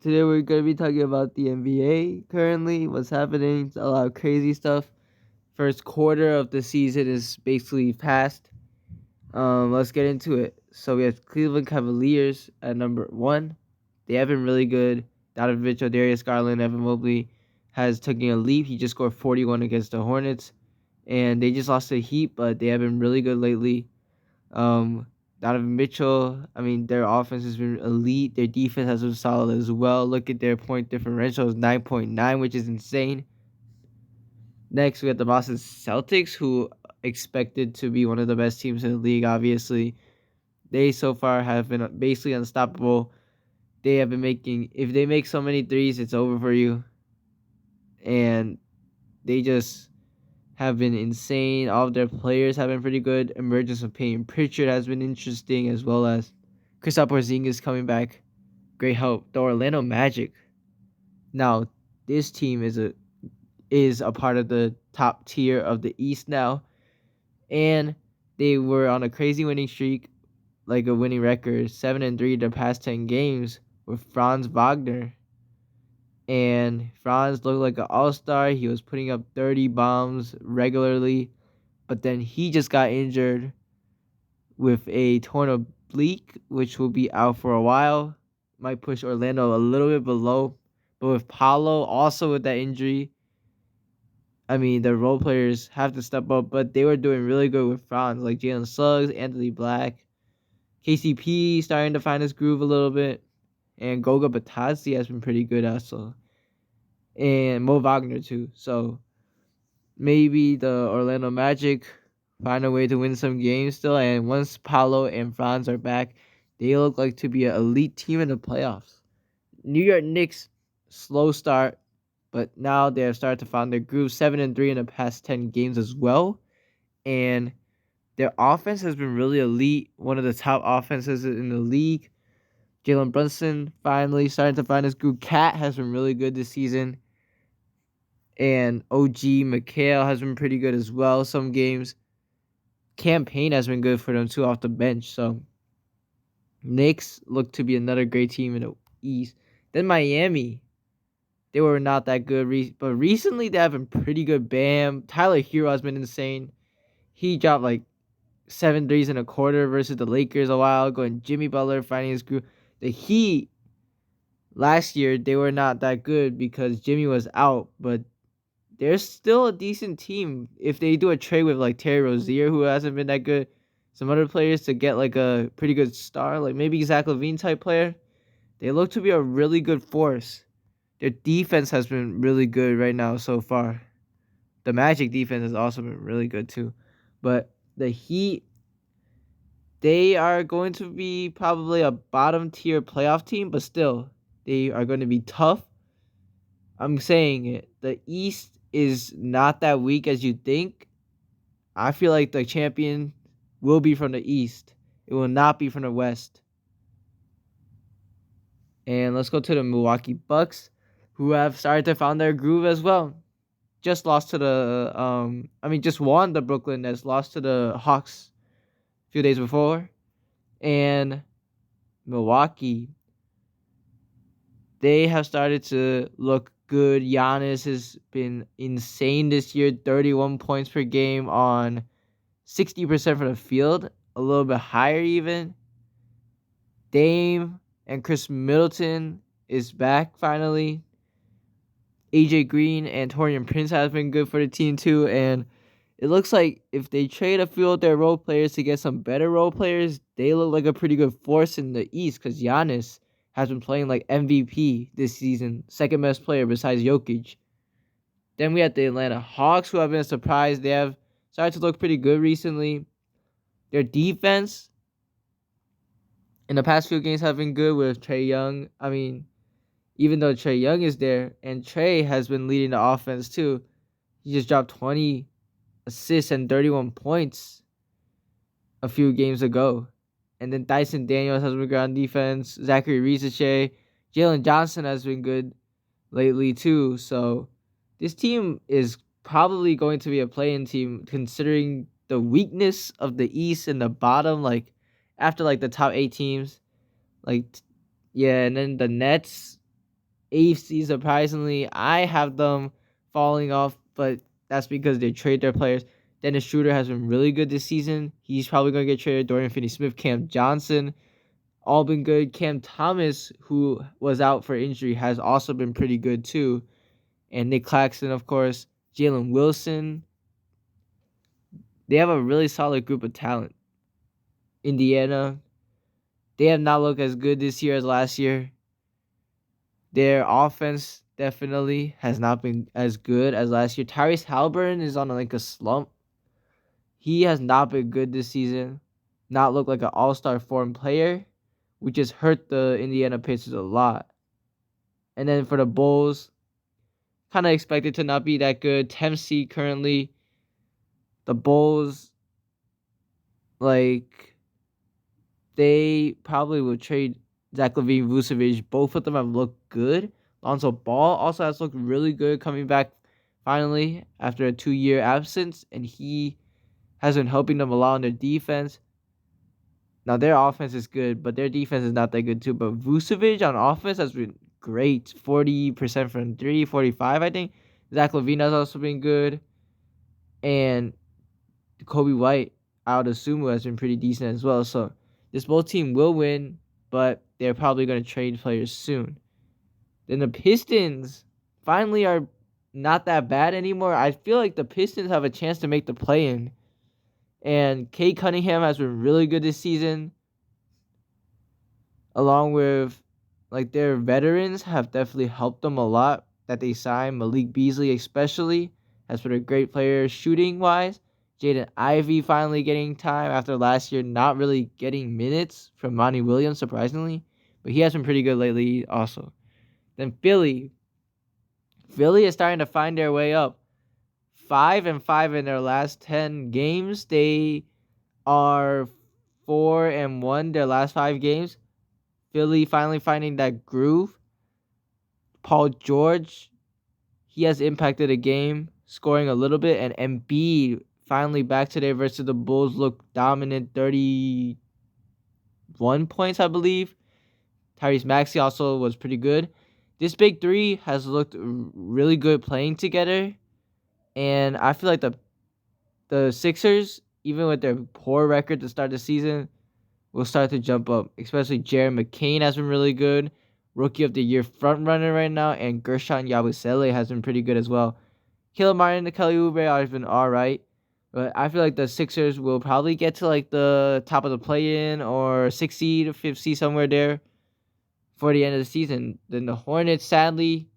Today we're gonna be talking about the NBA currently, what's happening, a lot of crazy stuff. First quarter of the season is basically past. Let's get into it. So we have Cleveland Cavaliers at number one. They have been really good. Donovan Mitchell, Darius Garland, Evan Mobley has taken a leap. He just scored 41 against the Hornets, and they just lost to the Heat, but they have been really good lately. Um, Donovan Mitchell, I mean, their offense has been elite. Their defense has been solid as well. Look at their point differential is 9.9, which is insane. Next, we got the Boston Celtics, who expected to be one of the best teams in the league, obviously. They so far have been basically unstoppable. They have been making, if they make so many threes, it's over for you. And they just have been insane. All of their players have been pretty good. Emergence of Payton Pritchard has been interesting, as well as Kristaps Porzingis coming back. Great help. The Orlando Magic. Now, this team is a part of the top tier of the East now, and they were on a crazy winning streak, like a winning record, 7-3 the past 10 games with Franz Wagner. And Franz looked like an all-star. He was putting up 30 bombs regularly, but then he just got injured with a torn oblique, which will be out for a while. Might push Orlando a little bit below. But with Paolo also with that injury, I mean, the role players have to step up, but they were doing really good with Franz, like Jalen Suggs, Anthony Black, KCP starting to find his groove a little bit, and Goga Batazzi has been pretty good also, and Mo Wagner too. So maybe the Orlando Magic find a way to win some games still. And once Paolo and Franz are back, they look like to be an elite team in the playoffs. New York Knicks, slow start, but now they have started to find their groove. 7-3 in the past 10 games as well. And their offense has been really elite. One of the top offenses in the league. Jalen Brunson finally starting to find his groove. Cat has been really good this season. And OG McHale has been pretty good as well some games. Campaign has been good for them too off the bench. So Knicks look to be another great team in the East. Then Miami, they were not that good, but recently they have been pretty good. Bam, Tyler Hero has been insane. He dropped like 7 threes in a quarter versus the Lakers a while ago, and Jimmy Butler finding his groove. The Heat last year, they were not that good because Jimmy was out, but they're still a decent team if they do a trade with like Terry Rozier, who hasn't been that good. Some other players to get like a pretty good star, like maybe Zach LaVine type player. They look to be a really good force. Their defense has been really good right now so far. The Magic defense has also been really good too. But the Heat, they are going to be probably a bottom tier playoff team, but still, they are going to be tough. I'm saying it. The East is not that weak as you think. I feel like the champion will be from the East. It will not be from the West. And let's go to the Milwaukee Bucks, who have started to find their groove as well. Just lost to the just won the Brooklyn Nets, lost to the Hawks a few days before. And Milwaukee, they have started to look good. Giannis has been insane this year, 31 points per game on 60% from the field, a little bit higher even. Dame and Chris Middleton is back finally. AJ Green and Taurean Prince has been good for the team too, and it looks like if they trade a few of their role players to get some better role players, they look like a pretty good force in the East because Giannis has been playing like MVP this season, second best player besides Jokic. Then we have the Atlanta Hawks, who have been a surprise. They have started to look pretty good recently. Their defense in the past few games have been good with Trae Young. I mean, even though Trae Young is there, and Trae has been leading the offense too. He just dropped 20 assists and 31 points a few games ago. And then Dyson Daniels has been good on defense. Zachary Risache. Jalen Johnson has been good lately too. So this team is probably going to be a play-in team considering the weakness of the East and the bottom, like after like the top 8 teams. Like yeah, and then the Nets. AFC, surprisingly, I have them falling off, but that's because they trade their players. Dennis Schroeder has been really good this season. He's probably going to get traded. Dorian Finney-Smith, Cam Johnson, all been good. Cam Thomas, who was out for injury, has also been pretty good too. And Nick Claxton, of course. Jalen Wilson. They have a really solid group of talent. Indiana, they have not looked as good this year as last year. Their offense definitely has not been as good as last year. Tyrese Halliburton is on like a slump. He has not been good this season. Not looked like an all-star form player, which has hurt the Indiana Pacers a lot. And then for the Bulls, kind of expected to not be that good. 10th seed currently. The Bulls, like, they probably will trade Zach LaVine, Vucevic. Both of them have looked good. Lonzo Ball also has looked really good coming back finally after a 2-year absence, and he has been helping them a lot on their defense. Now, their offense is good, but their defense is not that good too. But Vucevic on offense has been great. 40% from 3, 45, I think. Zach LaVine has also been good. And Kobe White out of Sumu has been pretty decent as well. So this Bulls team will win, but they're probably going to trade players soon. Then the Pistons finally are not that bad anymore. I feel like the Pistons have a chance to make the play-in. And Cade Cunningham has been really good this season. Along with, like, their veterans have definitely helped them a lot that they signed. Malik Beasley especially has been a great player shooting-wise. Jaden Ivey finally getting time after last year not really getting minutes from Monty Williams, surprisingly. But he has been pretty good lately also. Then Philly. Philly is starting to find their way up. 5-5 in their last 10 games. They are 4-1 their last 5 games. Philly finally finding that groove. Paul George, he has impacted the game, scoring a little bit. And Embiid finally back today versus the Bulls, looked dominant, 31 points, I believe. Tyrese Maxey also was pretty good. This big three has looked really good playing together. And I feel like the Sixers, even with their poor record to start the season, will start to jump up. Especially Jared McCain has been really good. Rookie of the Year frontrunner right now. And Gershon Yabusele has been pretty good as well. Caleb Martin and Kelly Oubre have been alright. But I feel like the Sixers will probably get to like the top of the play-in or 6th seed, 5th seed, somewhere there for the end of the season. Then the Hornets, sadly,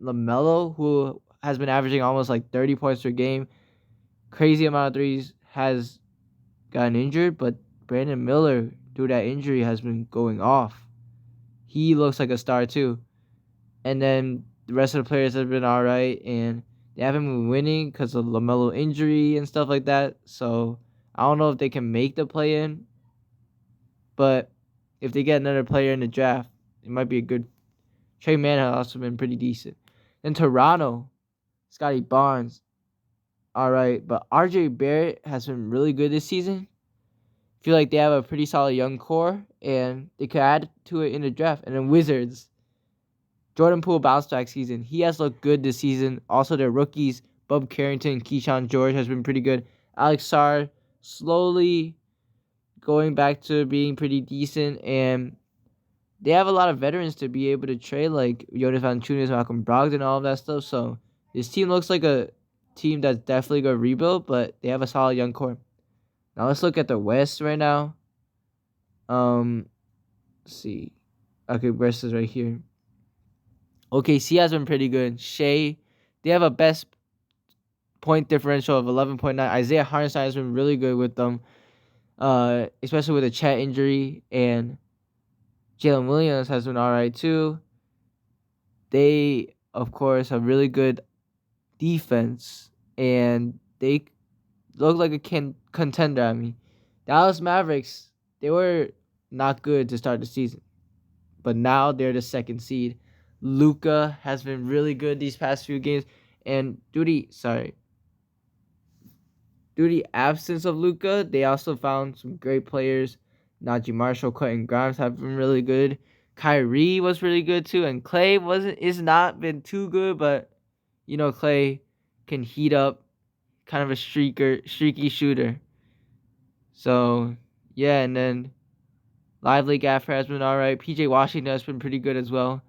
LaMelo, who has been averaging almost like 30 points per game, crazy amount of threes, has gotten injured. But Brandon Miller, through that injury, has been going off. He looks like a star too. And then the rest of the players have been alright, and they haven't been winning because of LaMelo injury and stuff like that. So I don't know if they can make the play-in, but if they get another player in the draft, it might be a good. Trey Mann has also been pretty decent. Then Toronto, Scotty Barnes, alright, but RJ Barrett has been really good this season. Feel like they have a pretty solid young core, and they could add to it in the draft. And then Wizards, Jordan Poole bounce back season. He has looked good this season. Also, their rookies, Bub Carrington, Keyshawn George has been pretty good. Alex Sarr slowly going back to being pretty decent, and they have a lot of veterans to be able to trade, like Jonas Valanciunas, Malcolm Brogdon, and all of that stuff. So this team looks like a team that's definitely going to rebuild, but they have a solid young core. Now let's look at the West right now. Let's see. Okay, West is right here. OKC has been pretty good. Shea, they have a best point differential of 11.9. Isaiah Hartenstein has been really good with them, especially with a Chet injury. And Jalen Williams has been alright too. They, of course, have really good defense, and they look like a contender. I mean, Dallas Mavericks, they were not good to start the season, but now they're the 2nd seed. Luka has been really good these past few games, and due to the absence of Luka, they also found some great players. Najee Marshall, Quentin Grimes have been really good. Kyrie was really good too, and Clay is not been too good, but Clay can heat up, kind of a streaky shooter. So yeah, and then Lively Gaffer has been all right. PJ Washington has been pretty good as well.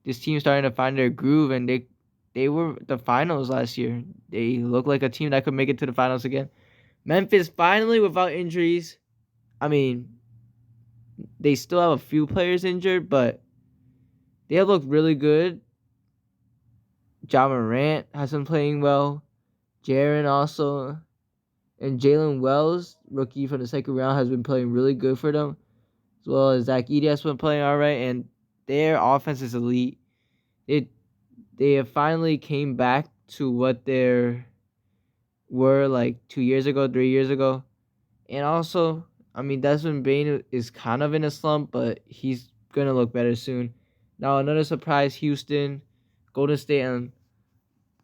This team's starting to find their groove, and they were the finals last year. They look like a team that could make it to the finals again. Memphis finally without injuries. I mean, they still have a few players injured, but they have looked really good. Ja Morant has been playing well. Jaren also. And Jalen Wells, rookie from the second round, has been playing really good for them. As well as Zach Edey has been playing all right. And their offense is elite. They have finally came back to what they were like 2 years ago, 3 years ago. And also, I mean, Desmond Bane is kind of in a slump, but he's going to look better soon. Now, another surprise, Houston, Golden State, and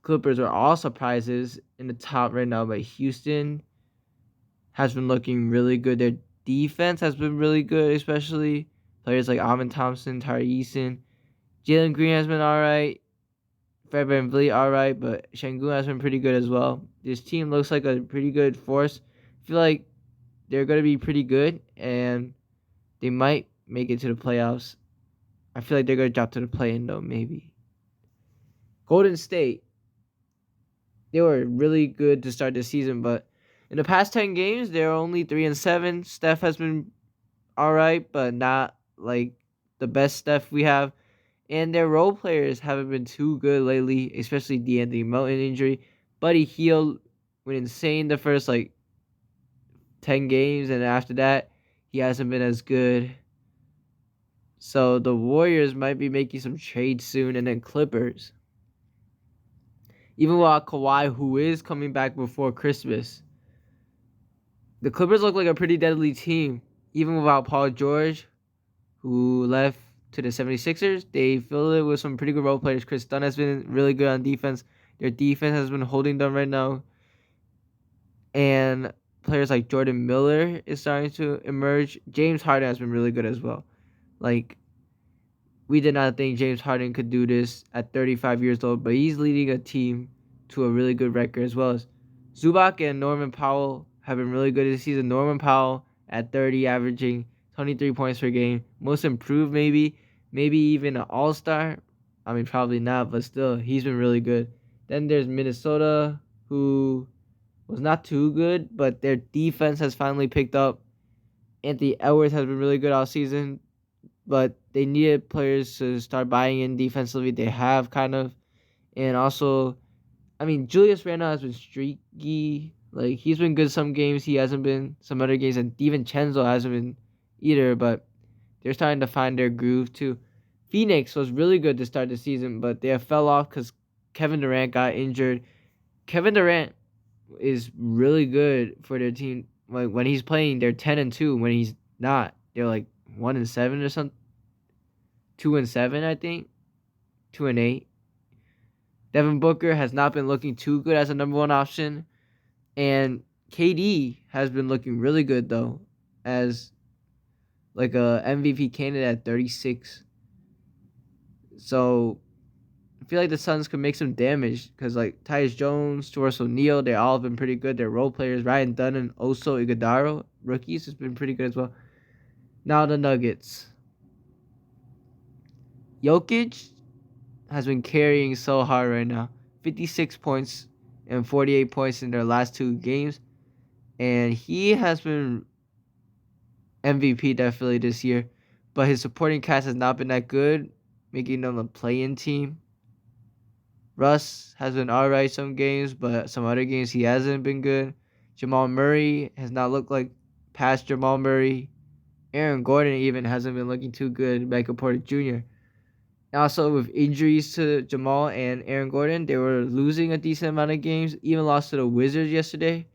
Clippers are all surprises in the top right now, but Houston has been looking really good. Their defense has been really good, especially players like Amin Thompson, Tari Eason. Jalen Green has been all right. Fred VanVleet all right, but Şengün has been pretty good as well. This team looks like a pretty good force. I feel like they're going to be pretty good, and they might make it to the playoffs. I feel like they're going to drop to the play-in, though, maybe. Golden State, they were really good to start the season, but in the past 10 games, they're only 3-7. Steph has been all right, but not like the best Steph we have. And their role players haven't been too good lately, especially DeAndre Melton injury. But he healed, went insane the first 10 games, and after that, he hasn't been as good. So the Warriors might be making some trades soon, and then Clippers. Even without Kawhi, who is coming back before Christmas, the Clippers look like a pretty deadly team. Even without Paul George, who left to the 76ers, they filled it with some pretty good role players. Chris Dunn has been really good on defense. Their defense has been holding them right now. And players like Jordan Miller is starting to emerge. James Harden has been really good as well. We did not think James Harden could do this at 35 years old, but he's leading a team to a really good record, as well as Zubac and Norman Powell have been really good this season. Norman Powell at 30, averaging 23 points per game. Most improved, maybe even an all-star. I mean, probably not, but still, he's been really good. Then there's Minnesota, who was not too good, but their defense has finally picked up. Anthony Edwards has been really good all season, but they needed players to start buying in defensively. They have kind of. And also, I mean, Julius Randle has been streaky. He's been good some games. He hasn't been some other games. And DiVincenzo hasn't been either, but they're starting to find their groove too. Phoenix was really good to start the season, but they have fell off because Kevin Durant got injured. Kevin Durant is really good for their team. When he's playing, they're 10-2. When he's not, they're 1-7 or something. 2-7, I think. 2-8. Devin Booker has not been looking too good as a number one option. And KD has been looking really good, though, as a MVP candidate at 36. So I feel like the Suns could make some damage because Tyus Jones, Julius O'Neal, they all have been pretty good. They're role players. Ryan Dunn and Oso Iguodala, rookies, has been pretty good as well. Now the Nuggets. Jokic has been carrying so hard right now. 56 points and 48 points in their last 2 games. And he has been MVP definitely this year. But his supporting cast has not been that good, making them a play-in team. Russ has been alright some games, but some other games he hasn't been good. Jamal Murray has not looked like past Jamal Murray. Aaron Gordon even hasn't been looking too good. Michael Porter Jr. Also, with injuries to Jamal and Aaron Gordon, they were losing a decent amount of games. Even lost to the Wizards yesterday.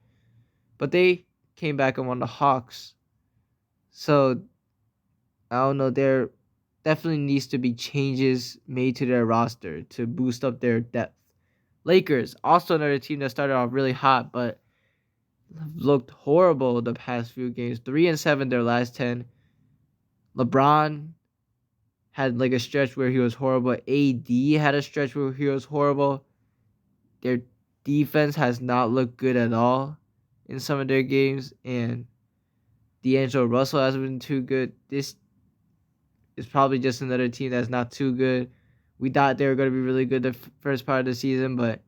But they came back and won the Hawks. So, I don't know. There definitely needs to be changes made to their roster to boost up their depth. Lakers, also another team that started off really hot, but looked horrible the past few games. 3-7 their last 10. LeBron had like a stretch where he was horrible. AD had a stretch where he was horrible. Their defense has not looked good at all in some of their games, and D'Angelo Russell hasn't been too good. This is probably just another team that's not too good. We thought they were going to be really good the first part of the season, but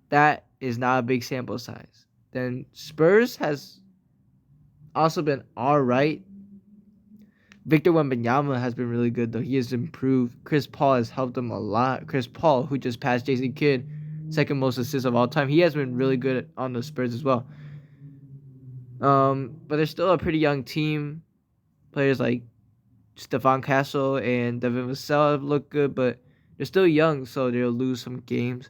that is not a big sample size. Then Spurs has also been all right. Victor Wembanyama has been really good, though. He has improved. Chris Paul has helped him a lot. Chris Paul, who just passed Jason Kidd, second most assists of all time, he has been really good on the Spurs as well. But they're still a pretty young team. Players like Stephon Castle and Devin Vassell have looked good, but they're still young, so they'll lose some games.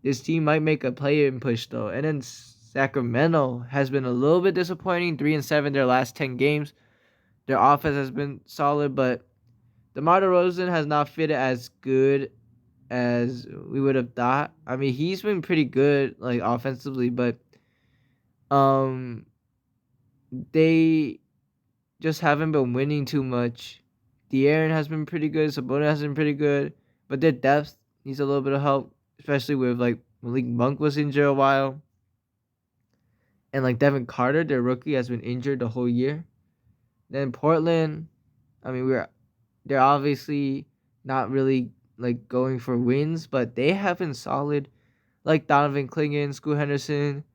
This team might make a play-in push, though. And then Sacramento has been a little bit disappointing. 3-7 their last 10 games. Their offense has been solid, but DeMar DeRozan has not fitted as good as we would have thought. I mean, he's been pretty good, like, offensively, but they just haven't been winning too much. De'Aaron has been pretty good. Sabonis has been pretty good, but their depth needs a little bit of help, especially with like Malik Monk was injured a while, and like Devin Carter, their rookie, has been injured the whole year. Then Portland, I mean, they're obviously not really like going for wins, but they have been solid. Like Donovan Clingan, Scoot Henderson,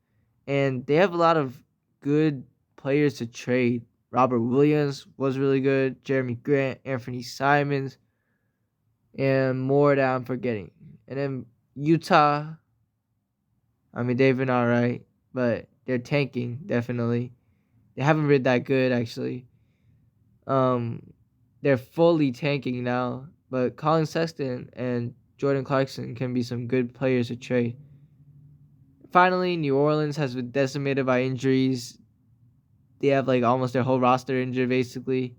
and they have a lot of good players to trade. Robert Williams was really good. Jeremy Grant, Anthony Simons, and more that I'm forgetting. And then Utah, I mean, they've been all right, but they're tanking, definitely. They haven't been that good, actually. They're fully tanking now, but Colin Sexton and Jordan Clarkson can be some good players to trade. Finally, New Orleans has been decimated by injuries. They have like almost their whole roster injured, basically.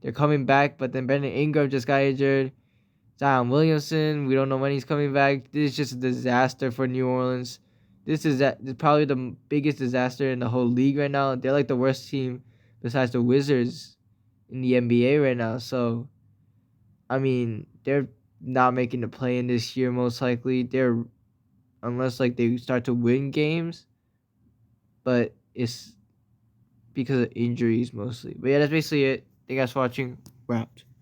They're coming back, but then Brandon Ingram just got injured. Zion Williamson, we don't know when he's coming back. This is just a disaster for New Orleans. This is probably the biggest disaster in the whole league right now. They're like the worst team besides the Wizards in the NBA right now. So, I mean, they're not making the play in this year most likely. Unless like they start to win games, but it's because of injuries mostly. But yeah, that's basically it. Thank you guys for watching. We're out.